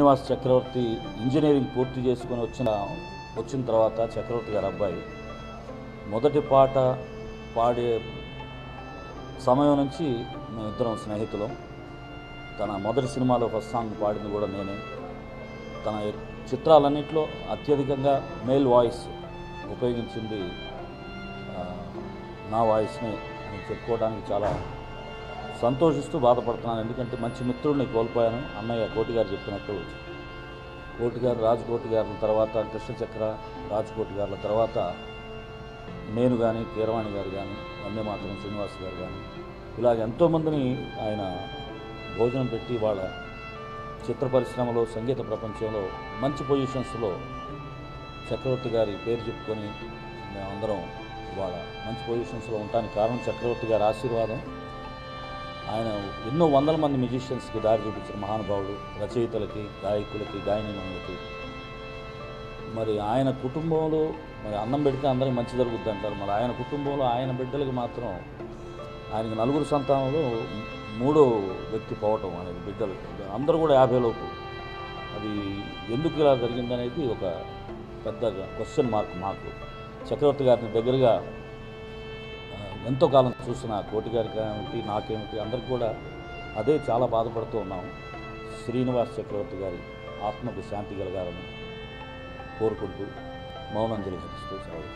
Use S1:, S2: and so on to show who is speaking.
S1: శ్రీనివాస్ చక్రవర్తి engineering పూర్తి చేసుకొని వచ్చిన తర్వాత చక్రవర్తి గారి అబ్బాయి మొదటి పాట పాడే సమయం నుంచి మేమిద్దరం స్నేహితులం. తన మొదటి సినిమాలో ఫస్ట్ సాంగ్ పాడింది కూడా నేనే. తన చిత్రాలన్నింటిలో అత్యధికంగా మేల్ వాయిస్ ఉపయోగించింది నా వాయిస్ని అని చెప్పుకోవడానికి చాలా సంతోషిస్తూ బాధపడుతున్నాను. ఎందుకంటే మంచి మిత్రుడిని కోల్పోయాను. అన్నయ్య కోటి గారు చెప్పినట్టు కోటి గారు, రాజకోటి గారి తర్వాత కృష్ణచక్ర, రాజకోటి గారి తర్వాత నేను కానీ, కీరవాణి గారు కానీ, వందేమాతరం శ్రీనివాస్ గారు కానీ ఇలాగ ఎంతోమందిని ఆయన భోజనం పెట్టి వాళ్ళ చిత్ర పరిశ్రమలో, సంగీత ప్రపంచంలో మంచి పొజిషన్స్లో చక్రవర్తి గారి పేరు చెప్పుకొని మేమందరం ఇవాళ మంచి పొజిషన్స్లో ఉండడానికి కారణం చక్రవర్తి గారి ఆశీర్వాదం. ఆయన ఎన్నో వందల మంది మ్యూజిషియన్స్కి దారి చూపించిన మహానుభావుడు, రచయితలకి, గాయకులకి, గాయనీమణులకి. మరి ఆయన కుటుంబంలో మరి అన్నం పెడితే అందరికీ మంచి జరుగుద్ది అంటారు. మరి ఆయన కుటుంబంలో ఆయన బిడ్డలకి మాత్రం ఆయనకి 4 సంతానంలో 3వ వ్యక్తి పోవటం అనేది బిడ్డలు అందరూ కూడా 50 లోపు. అది ఎందుకు ఇలా జరిగిందనేది ఒక పెద్ద క్వశ్చన్ మార్క్ మాకు. చక్రవర్తి గారిని దగ్గరగా ఎంతో కాలం చూసిన కోటి గారికి ఏమిటి, నాకేమిటి, అందరికి కూడా అదే చాలా బాధపడుతూ ఉన్నాము. శ్రీనివాస్ చక్రవర్తి గారి ఆత్మకు శాంతి కలగాలని కోరుకుంటూ మౌనాంజలి ఘటిస్తూ సెలవు.